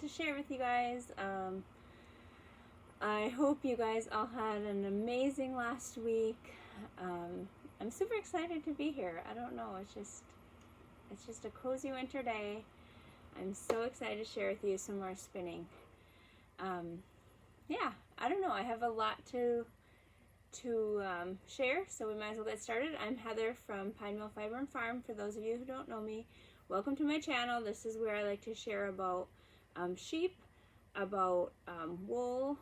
to share with you guys. I hope you guys all had an amazing last week. I'm super excited to be here. I don't know, it's just a cozy winter day. I'm so excited to share with you some more spinning. Yeah, I don't know, I have a lot to share, so we might as well get started. I'm Heather from Pine Mill Fiber and Farm. For those of you who don't know me, welcome to my channel. This is where I like to share about sheep, about wool,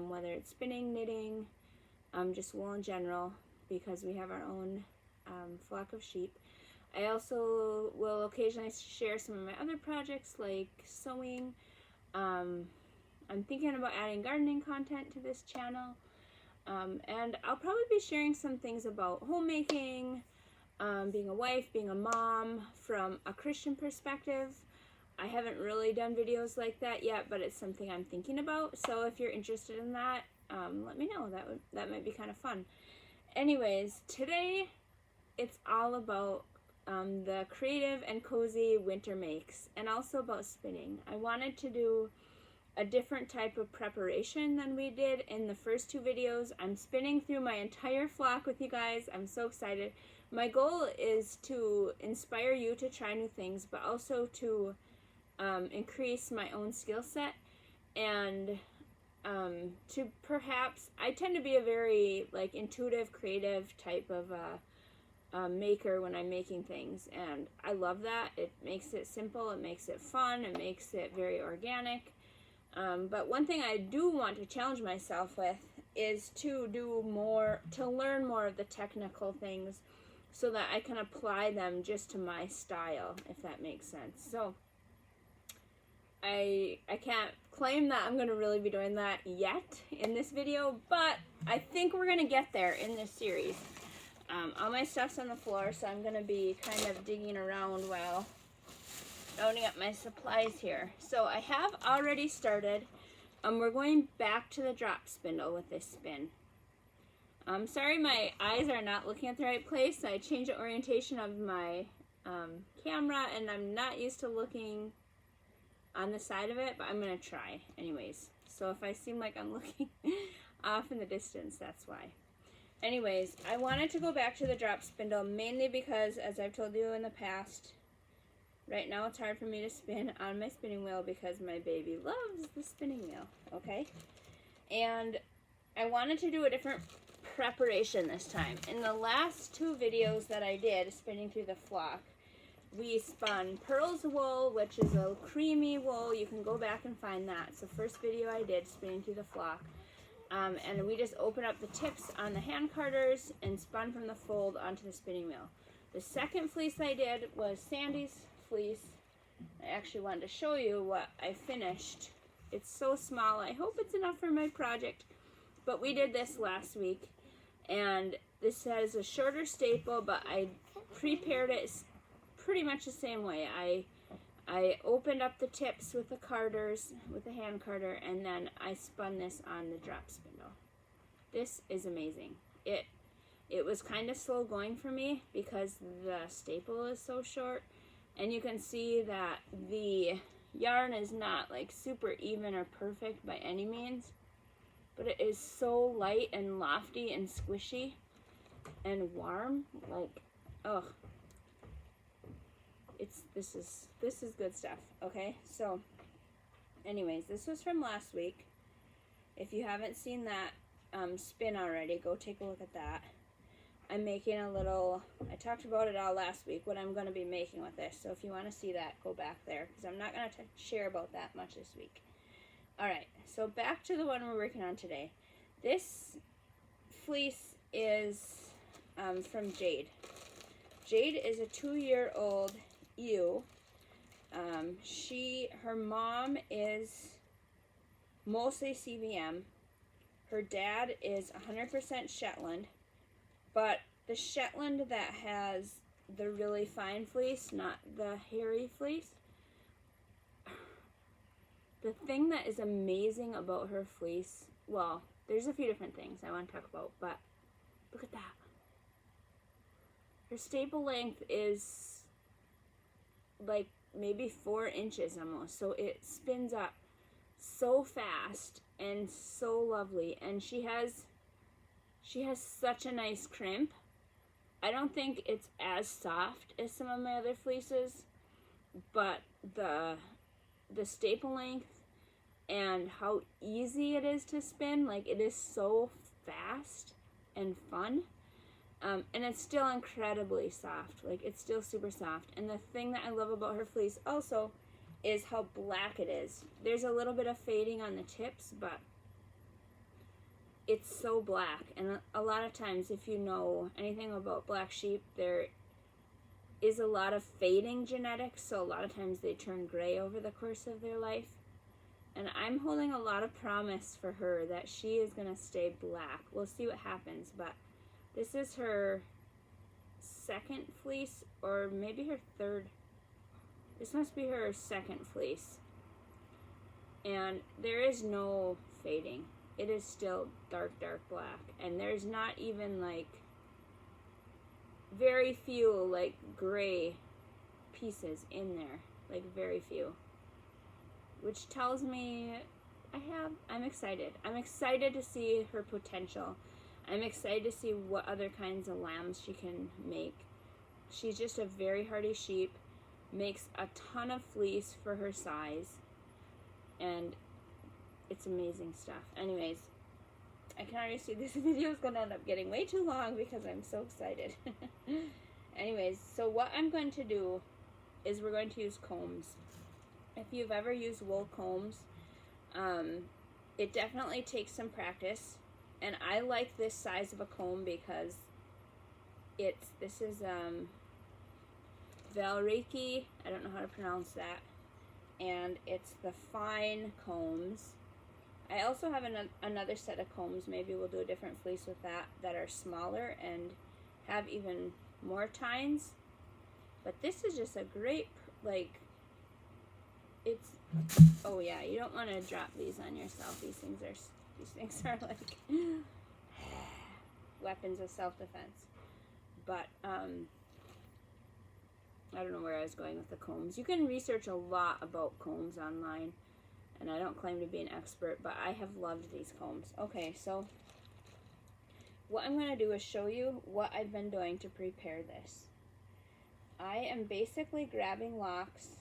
whether it's spinning, knitting, just wool in general, because we have our own flock of sheep. I also will occasionally share some of my other projects like sewing. I'm thinking about adding gardening content to this channel. And I'll probably be sharing some things about homemaking, being a wife, being a mom from a Christian perspective. I haven't really done videos like that yet, but it's something I'm thinking about. So if you're interested in that, let me know. That might be kind of fun. Anyways, today it's all about the creative and cozy winter makes, and also about spinning. I wanted to do a different type of preparation than we did in the first two videos. I'm spinning through my entire flock with you guys. I'm so excited. My goal is to inspire you to try new things, but also to increase my own skill set, and to perhaps, I tend to be a very like intuitive, creative type of maker when I'm making things, and I love that. It makes it simple, it makes it fun, it makes it very organic. But one thing I do want to challenge myself with is to learn more of the technical things so that I can apply them just to my style, if that makes sense. So I can't claim that I'm going to really be doing that yet in this video, but I think we're going to get there in this series. All my stuff's on the floor, so I'm going to be kind of digging around while loading up my supplies here. So I have already started. We're going back to the drop spindle with this spin. I'm sorry my eyes are not looking at the right place. I changed the orientation of my camera, and I'm not used to looking on the side of it, but I'm going to try anyways. So if I seem like I'm looking off in the distance, that's why. Anyways, I wanted to go back to the drop spindle mainly because, as I've told you in the past, right now it's hard for me to spin on my spinning wheel because my baby loves the spinning wheel, okay? And I wanted to do a different preparation this time. In the last two videos that I did, spinning through the flock, we spun pearls wool, which is a creamy wool. You can go back and find that. It's the first video I did, spinning through the flock. And we just opened up the tips on the hand carders and spun from the fold onto the spinning wheel. The second fleece I did was Sandy's fleece. I actually wanted to show you what I finished. It's so small. I hope it's enough for my project. But we did this last week, and this has a shorter staple, but I prepared it pretty much the same way. I opened up the tips with the carders, with the hand carder, and then I spun this on the drop spindle. This is amazing. It was kind of slow going for me because the staple is so short, and you can see that the yarn is not like super even or perfect by any means, but it is so light and lofty and squishy and warm. Like, oh, this is good stuff. Okay, so anyways, this was from last week. If you haven't seen that spin already, go take a look at that. I'm making a little, I talked about it all last week, what I'm going to be making with this. So if you want to see that, go back there, because I'm not going to share about that much this week. Alright, so back to the one we're working on today. This fleece is from Jade. Jade is a 2-year-old ewe. Her mom is mostly CVM. Her dad is 100% Shetland, but the Shetland that has the really fine fleece, not the hairy fleece. The thing that is amazing about her fleece, well, there's a few different things I want to talk about, but look at that. Her staple length is like maybe 4 inches almost. So it spins up so fast and so lovely. And she has such a nice crimp. I don't think it's as soft as some of my other fleeces, but the staple length and how easy it is to spin, like it is so fast and fun. And it's still incredibly soft, like it's still super soft. And the thing that I love about her fleece also is how black it is. There's a little bit of fading on the tips, but it's so black. And a lot of times, if you know anything about black sheep, there is a lot of fading genetics, so a lot of times they turn gray over the course of their life. And I'm holding a lot of promise for her that she is going to stay black. We'll see what happens, but this is her second fleece, or maybe her third. This must be her second fleece. And there is no fading. It is still dark, dark black. And there's not even like very few like gray pieces in there. Like very few. Which tells me I'm excited. I'm excited to see her potential. I'm excited to see what other kinds of lambs she can make. She's just a very hardy sheep. Makes a ton of fleece for her size. And it's amazing stuff. Anyways, I can already see this video is going to end up getting way too long because I'm so excited. Anyways, so what I'm going to do is we're going to use combs. If you've ever used wool combs, it definitely takes some practice. And I like this size of a comb because this is Valriki, I don't know how to pronounce that. And it's the fine combs. I also have another set of combs, maybe we'll do a different fleece with that are smaller and have even more tines. But this is just a great, like, it's, oh yeah, you don't want to drop these on yourself. These things are like weapons of self-defense. But, I don't know where I was going with the combs. You can research a lot about combs online, and I don't claim to be an expert, but I have loved these combs. Okay, so what I'm going to do is show you what I've been doing to prepare this. I am basically grabbing locks,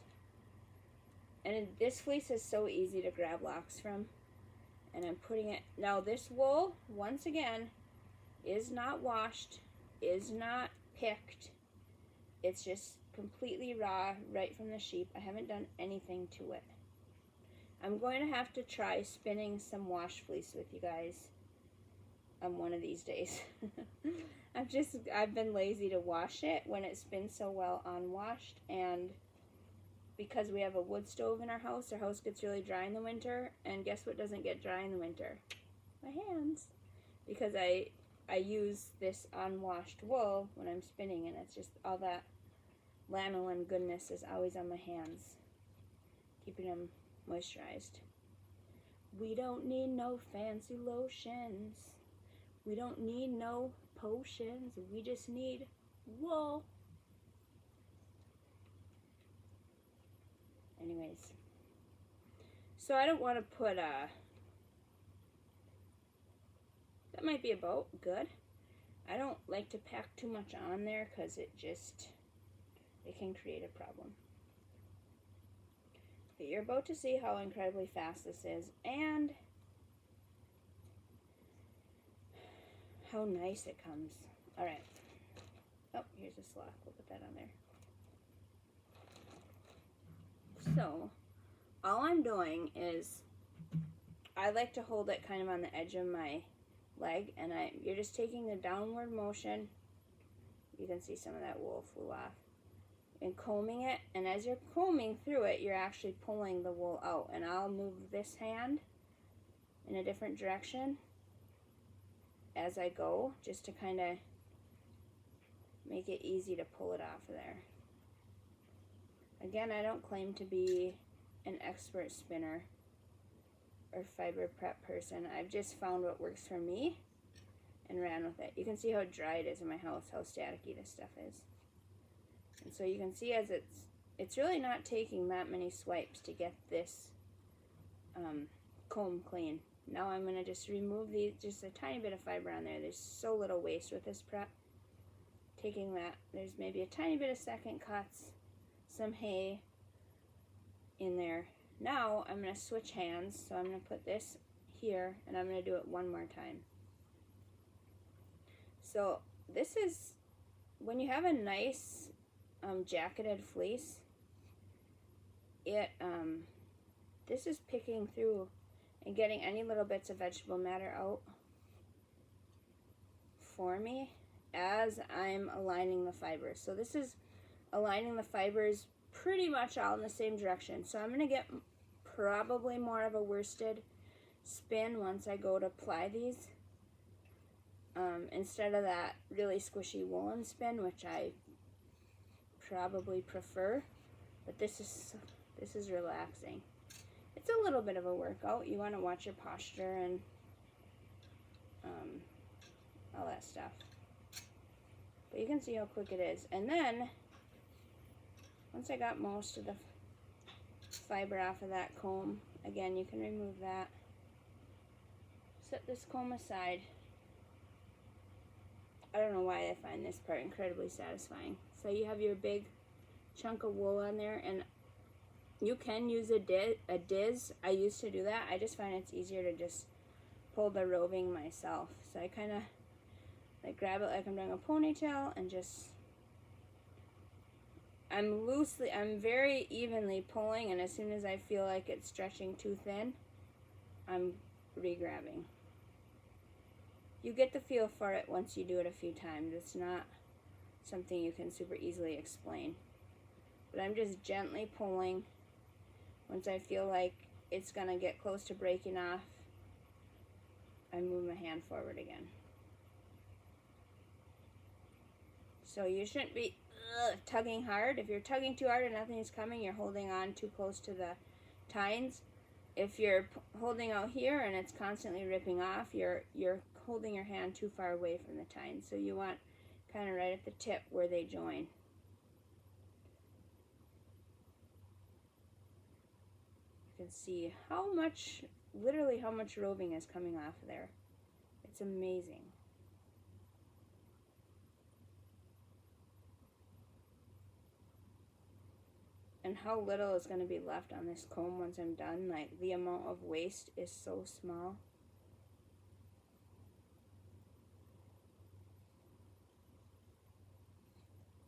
and this fleece is so easy to grab locks from, and I'm putting it, now this wool, once again, is not washed, is not picked, it's just completely raw right from the sheep. I haven't done anything to it. I'm going to have to try spinning some wash fleece with you guys on one of these days. I've been lazy to wash it when it spins so well unwashed, and because we have a wood stove in our house gets really dry in the winter, and guess what doesn't get dry in the winter? My hands. Because I use this unwashed wool when I'm spinning, and it's just all that lanolin goodness is always on my hands, keeping them moisturized. We don't need no fancy lotions. We don't need no potions. We just need wool. Anyways, so I don't want to put that might be about good. I don't like to pack too much on there because it can create a problem. But you're about to see how incredibly fast this is and how nice it comes. Alright. Oh, here's a slack. We'll put that on there. So, all I'm doing is, I like to hold it kind of on the edge of my leg, and you're just taking the downward motion. You can see some of that wool flew off. And combing it, and as you're combing through it, you're actually pulling the wool out. And I'll move this hand in a different direction as I go, just to kind of make it easy to pull it off of there. Again, I don't claim to be an expert spinner or fiber prep person. I've just found what works for me and ran with it. You can see how dry it is in my house, how staticky this stuff is. And so you can see as it's really not taking that many swipes to get this comb clean. Now I'm going to just remove these, just a tiny bit of fiber on there. There's so little waste with this prep. Taking that, there's maybe a tiny bit of second cuts, some hay in there. Now I'm going to switch hands, so I'm going to put this here, and I'm going to do it one more time. So this is, when you have a nice jacketed fleece, this is picking through and getting any little bits of vegetable matter out for me as I'm aligning the fibers. So this is aligning the fibers pretty much all in the same direction. So I'm going to get probably more of a worsted spin once I go to apply these, instead of that really squishy woolen spin, which I probably prefer. But this is relaxing. It's a little bit of a workout. You want to watch your posture and all that stuff. But you can see how quick it is. And then, once I got most of the fiber off of that comb, again, you can remove that. Set this comb aside. I don't know why I find this part incredibly satisfying. So you have your big chunk of wool on there, and you can use a diz. I used to do that. I just find it's easier to just pull the roving myself. So I kind of like grab it like I'm doing a ponytail and just, I'm very evenly pulling, and as soon as I feel like it's stretching too thin, I'm re-grabbing. You get the feel for it once you do it a few times. It's not something you can super easily explain. But I'm just gently pulling. Once I feel like it's gonna get close to breaking off, I move my hand forward again. So you shouldn't be tugging hard. If you're tugging too hard and nothing's coming, you're holding on too close to the tines. If you're holding out here and it's constantly ripping off, you're holding your hand too far away from the tines. So you want kind of right at the tip where they join. You can see how much, literally how much roving is coming off of there. It's amazing. And how little is going to be left on this comb once I'm done. Like, the amount of waste is so small.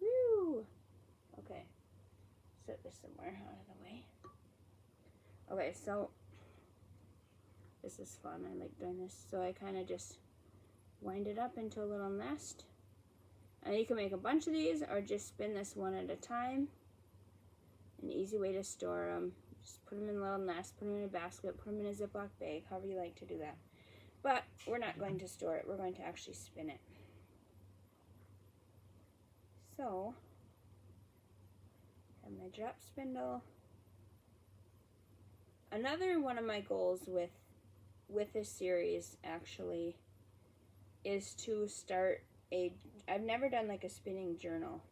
Woo! Okay, set this somewhere out of the way. Okay, so this is fun. I like doing this. So I kind of just wind it up into a little nest. And you can make a bunch of these or just spin this one at a time. An easy way to store them. Just put them in a little nest, put them in a basket, put them in a Ziploc bag, however you like to do that. But we're not going to store it. We're going to actually spin it. So, I have my drop spindle. Another one of my goals with this series actually is to start I've never done like a spinning journal,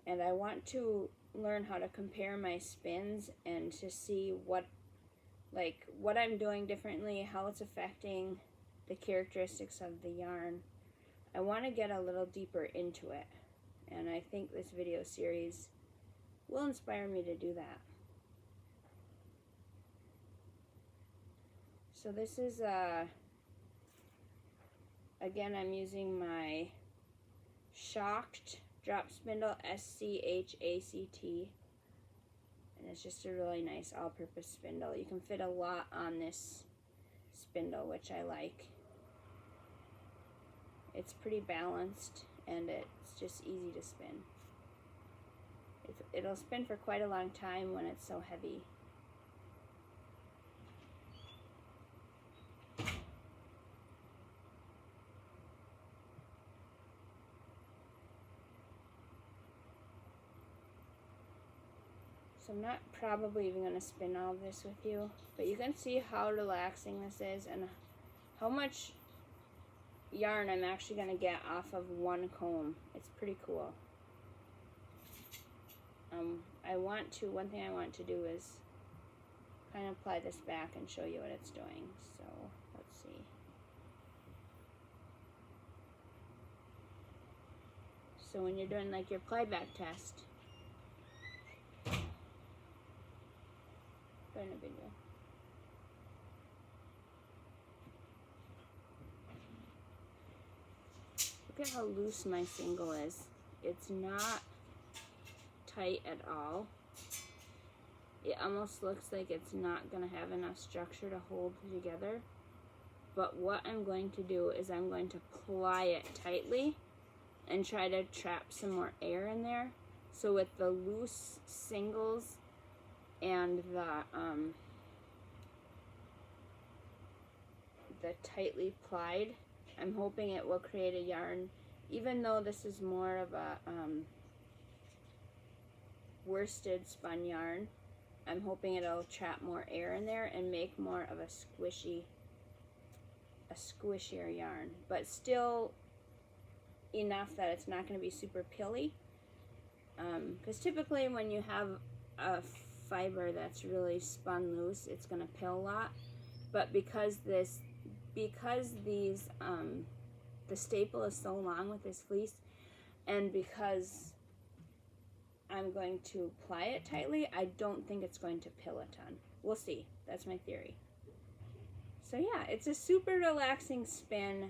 and I want to learn how to compare my spins and to see what I'm doing differently, how it's affecting the characteristics of the yarn. I want to get a little deeper into it, and I think this video series will inspire me to do that. So this is again, I'm using my Shocked Drop Spindle, S-C-H-A-C-T, and it's just a really nice all-purpose spindle. You can fit a lot on this spindle, which I like. It's pretty balanced, and it's just easy to spin. It'll spin for quite a long time when it's so heavy. So I'm not probably even going to spin all of this with you, but you can see how relaxing this is and how much yarn I'm actually going to get off of one comb. It's pretty cool. one thing I want to do is kind of apply this back and show you what it's doing. So let's see. So when you're doing like your ply back test, in a video. Look at how loose my single is. It's not tight at all. It almost looks like it's not going to have enough structure to hold together. But what I'm going to do is I'm going to ply it tightly and try to trap some more air in there. So with the loose singles and the tightly plied, I'm hoping it will create a yarn, even though this is more of a worsted spun yarn. I'm hoping it'll trap more air in there and make more of a squishier yarn, but still enough that it's not going to be super pilly. Because typically when you have a fiber that's really spun loose, it's going to pill a lot. But because these the staple is so long with this fleece, and because I'm going to ply it tightly, I don't think it's going to pill a ton. We'll see. That's my theory. So yeah, it's a super relaxing spin.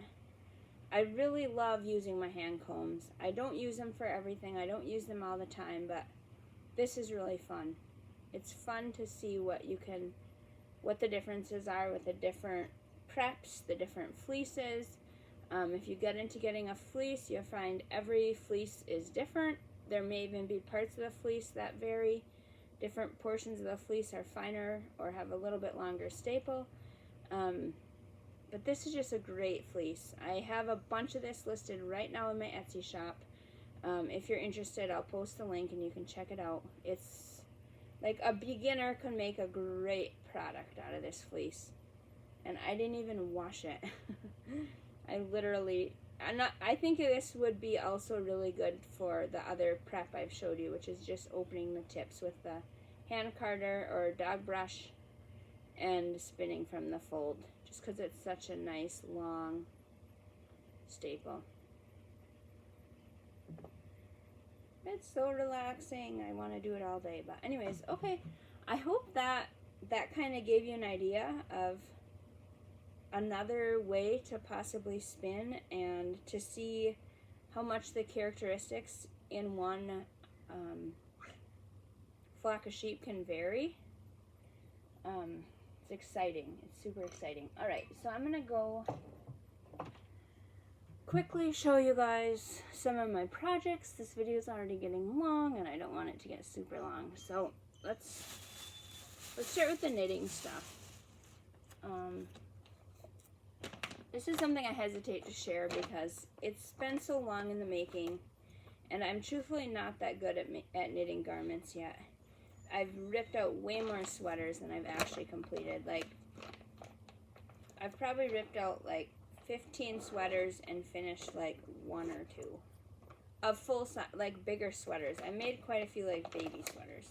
I really love using my hand combs. I don't use them for everything. I don't use them all the time, but this is really fun. It's fun to see what the differences are with the different preps, the different fleeces. If you get into getting a fleece, you'll find every fleece is different. There may even be parts of the fleece that vary. Different portions of the fleece are finer or have a little bit longer staple. But this is just a great fleece. I have a bunch of this listed right now in my Etsy shop. If you're interested, I'll post the link and you can check it out. It's like a beginner can make a great product out of this fleece. And I didn't even wash it. I think this would be also really good for the other prep I've showed you, which is just opening the tips with the hand carder or dog brush and spinning from the fold, just because it's such a nice long staple. It's so relaxing. I want to do it all day. But anyways, okay. I hope that kind of gave you an idea of another way to possibly spin and to see how much the characteristics in one flock of sheep can vary. It's exciting. It's super exciting. Alright, so I'm going to go quickly show you guys some of my projects. This video is already getting long and I don't want it to get super long. So let's start with the knitting stuff. This is something I hesitate to share because it's been so long in the making, and I'm truthfully not that good at knitting garments yet. I've ripped out way more sweaters than I've actually completed. Like, I've probably ripped out like 15 sweaters and finished like 1 or 2 of full size, like bigger sweaters. I made quite a few like baby sweaters.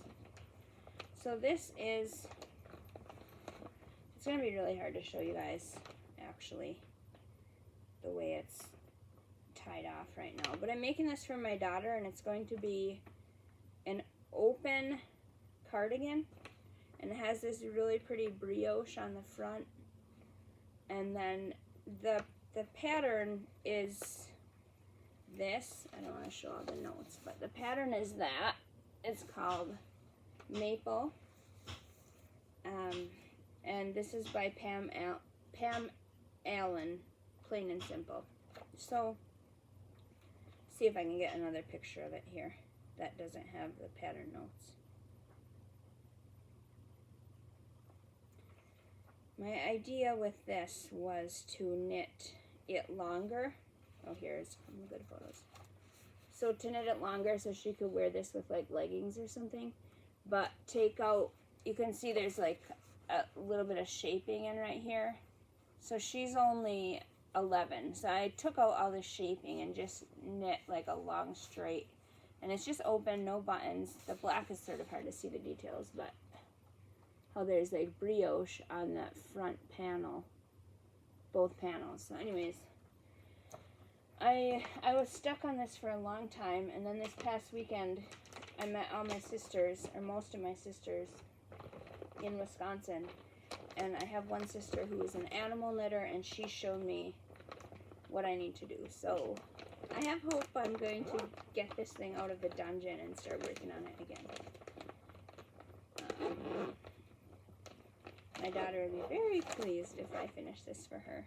So it's gonna be really hard to show you guys actually the way it's tied off right now, but I'm making this for my daughter, and it's going to be an open cardigan, and it has this really pretty brioche on the front, and then the pattern is this. I don't want to show all the notes, but the pattern is that. It's called Maple, and this is by Pam Allen, Plain and Simple. So, see if I can get another picture of it here that doesn't have the pattern notes. My idea with this was to knit it longer. Oh, here's some good photos. So to knit it longer so she could wear this with like leggings or something, but take out, you can see there's like a little bit of shaping in right here. So she's only 11, so I took out all the shaping and just knit like a long straight And it's just open, no buttons. The black is sort of hard to see the details, but how there's like brioche on that front panel, both panels. So anyways, I was stuck on this for a long time, and then this past weekend I met all my sisters, or most of my sisters, in Wisconsin. And I have one sister who is an animal knitter, and she showed me what I need to do. So I have hope I'm going to get this thing out of the dungeon and start working on it again. My daughter would be very pleased if I finish this for her.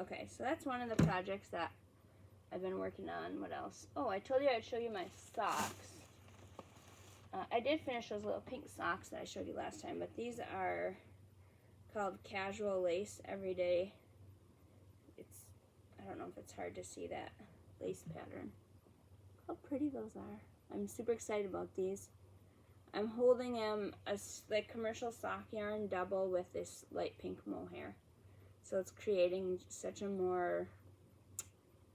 Okay, so that's one of the projects that I've been working on. What else? Oh, I told you I'd show you my socks. I did finish those little pink socks that I showed you last time, but these are called Casual Lace Everyday. I don't know if it's hard to see that lace pattern. How pretty those are. I'm super excited about these. I'm holding them as like commercial sock yarn double with this light pink mohair. So it's creating such a more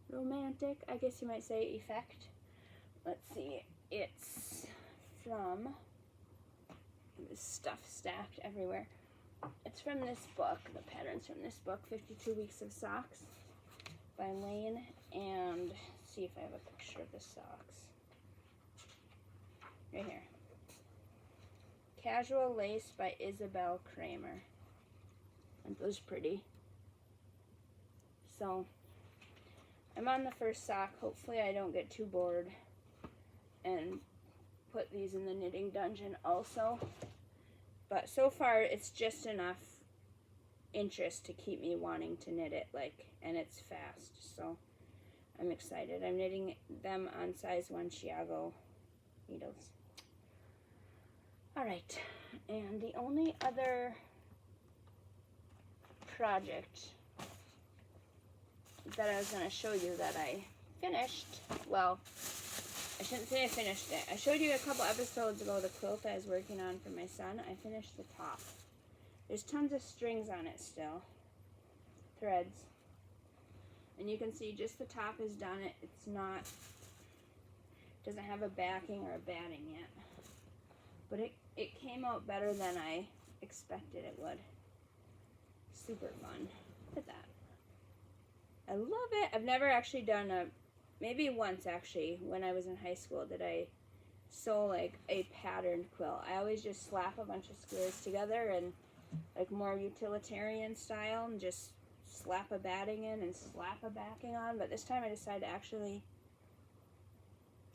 romantic, I guess you might say, effect. Let's see. It's from this stuff stacked everywhere. It's from this book. The pattern's from this book, 52 Weeks of Socks by Lane. And see if I have a picture of the socks. Right here. Casual Lace by Isabel Kramer. Aren't those pretty? So, I'm on the first sock. Hopefully I don't get too bored and put these in the knitting dungeon also. But so far it's just enough interest to keep me wanting to knit it, like, and it's fast. So, I'm excited. I'm knitting them on size 1 Chiago needles. Alright, and the only other project that I was going to show you that I finished, well, I shouldn't say I finished it. I showed you a couple episodes ago the quilt I was working on for my son. I finished the top. There's tons of strings on it still, threads. And you can see just the top is done. It's not, doesn't have a backing or a batting yet. But it came out better than I expected it would. Super fun. Look at that. I love it. I've never actually done maybe once actually, when I was in high school, did I sew like a patterned quilt. I always just slap a bunch of squares together and like more utilitarian style and just slap a batting in and slap a backing on. But this time I decided to actually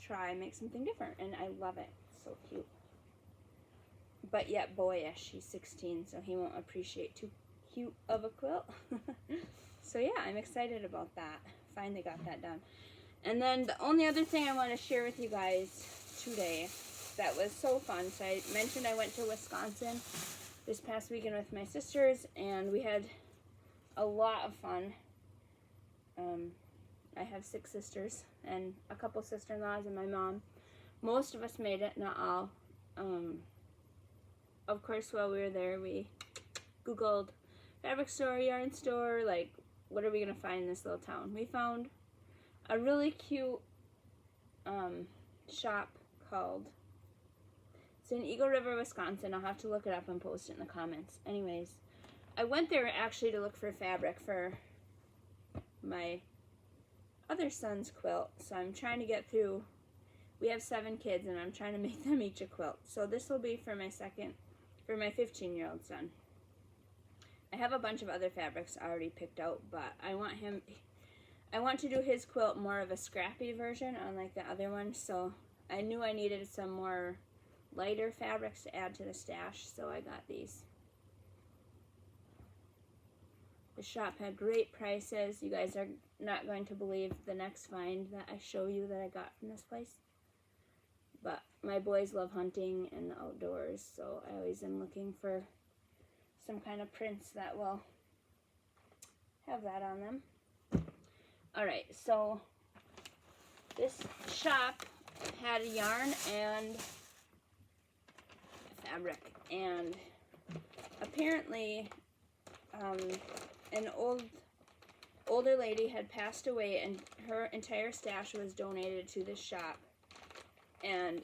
try and make something different, and I love it. It's so cute. But yet boyish. He's 16, so he won't appreciate too cute of a quilt. So yeah, I'm excited about that. Finally got that done. And then the only other thing I want to share with you guys today that was so fun. So I mentioned I went to Wisconsin this past weekend with my sisters, and we had a lot of fun. I have 6 sisters and a couple sister-in-laws and my mom. Most of us made it, not all. Of course, while we were there, we Googled fabric store, yarn store, like, what are we going to find in this little town? We found a really cute shop called, it's in Eagle River, Wisconsin. I'll have to look it up and post it in the comments. Anyways, I went there actually to look for fabric for my other son's quilt. So I'm trying to get through, we have 7 kids and I'm trying to make them each a quilt. So this will be for my 15-year-old son. I have a bunch of other fabrics already picked out, but I want to do his quilt more of a scrappy version unlike the other one, so I knew I needed some more lighter fabrics to add to the stash, so I got these. The shop had great prices. You guys are not going to believe the next find that I show you that I got from this place. But my boys love hunting and the outdoors, so I always am looking for some kind of prints that will have that on them. Alright, so this shop had a yarn and fabric, and apparently an older lady had passed away and her entire stash was donated to this shop And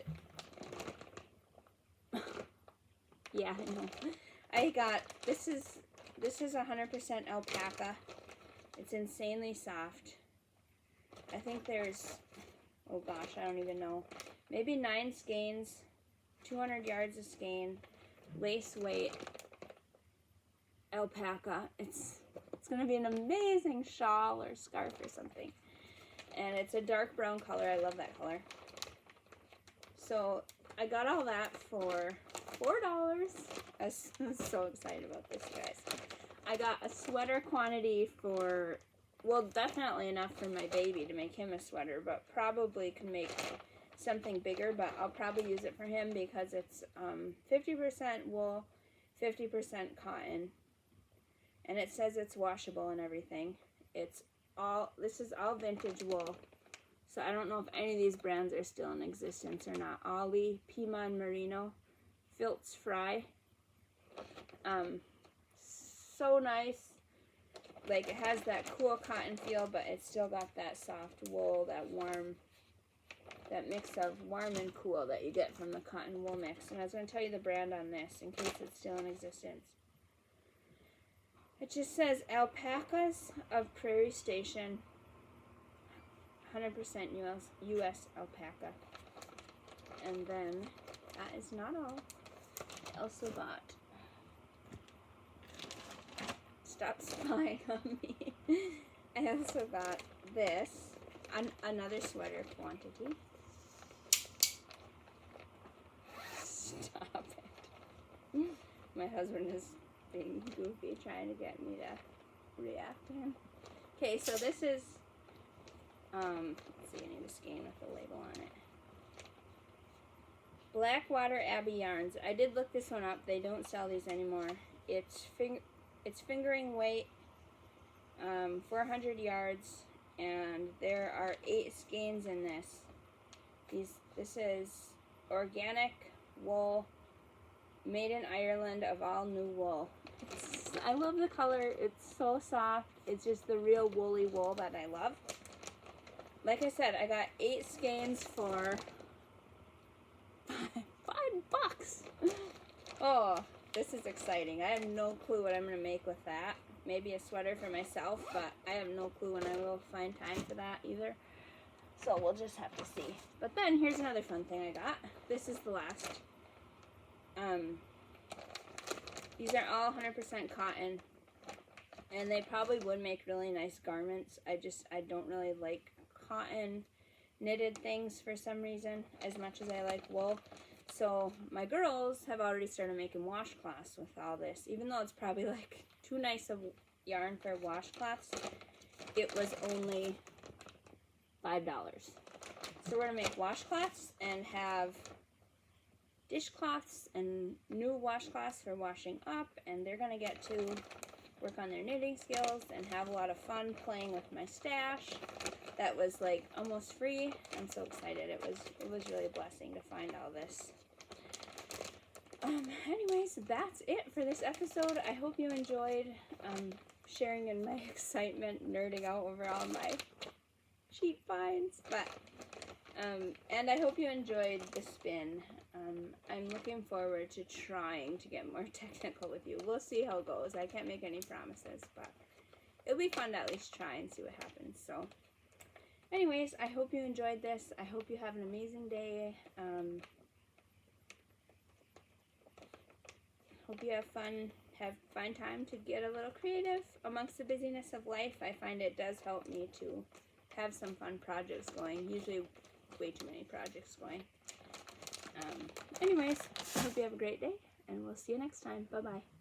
yeah, I know. I got, this is 100% alpaca. It's insanely soft. I think there's, oh gosh, I don't even know. Maybe 9 skeins, 200 yards of skein, lace weight, alpaca. It's going to be an amazing shawl or scarf or something. And it's a dark brown color. I love that color. So I got all that for $4. I was so excited about this, guys. I got a sweater quantity for, well, definitely enough for my baby to make him a sweater, but probably can make something bigger, but I'll probably use it for him because it's 50% wool, 50% cotton, and it says it's washable and everything. It's all, this is all vintage wool, so I don't know if any of these brands are still in existence or not. Ollie, Pima and Merino, Filtz Fry. So nice. Like, it has that cool cotton feel, but it's still got that soft wool, that warm, that mix of warm and cool that you get from the cotton wool mix. And I was going to tell you the brand on this in case it's still in existence. It just says Alpacas of Prairie Station, 100% US alpaca. And then, that is not all. I also got, stop spying on me. I also got this, another sweater quantity. Stop it. My husband is being goofy trying to get me to react to him. Okay, so this is, let's see, I need a skein with the label on it. Blackwater Abbey yarns. I did look this one up. They don't sell these anymore. It's fingering weight, 400 yards, and there are 8 skeins in this. This is organic wool, made in Ireland of all new wool. I love the color. It's so soft. It's just the real woolly wool that I love. Like I said, I got 8 skeins for $5. Oh, this is exciting. I have no clue what I'm going to make with that. Maybe a sweater for myself, but I have no clue when I will find time for that either. So we'll just have to see. But then here's another fun thing I got. This is the last. These are all 100% cotton, and they probably would make really nice garments. I don't really like cotton knitted things for some reason as much as I like wool. So my girls have already started making washcloths with all this. Even though it's probably like too nice of yarn for washcloths, it was only $5. So we're going to make washcloths and have dishcloths and new washcloths for washing up, and they're going to get to work on their knitting skills and have a lot of fun playing with my stash that was like almost free. I'm so excited. It was really a blessing to find all this. Anyways, that's it for this episode. I hope you enjoyed sharing in my excitement, nerding out over all my cheap finds, but and I hope you enjoyed the spin. I'm looking forward to trying to get more technical with you. We'll see how it goes. I can't make any promises, but it'll be fun to at least try and see what happens. So anyways, I hope you enjoyed this. I hope you have an amazing day. Hope you find time to get a little creative amongst the busyness of life. I find it does help me to have some fun projects going. Usually way too many projects going. Anyways, I hope you have a great day, and we'll see you next time. Bye-bye.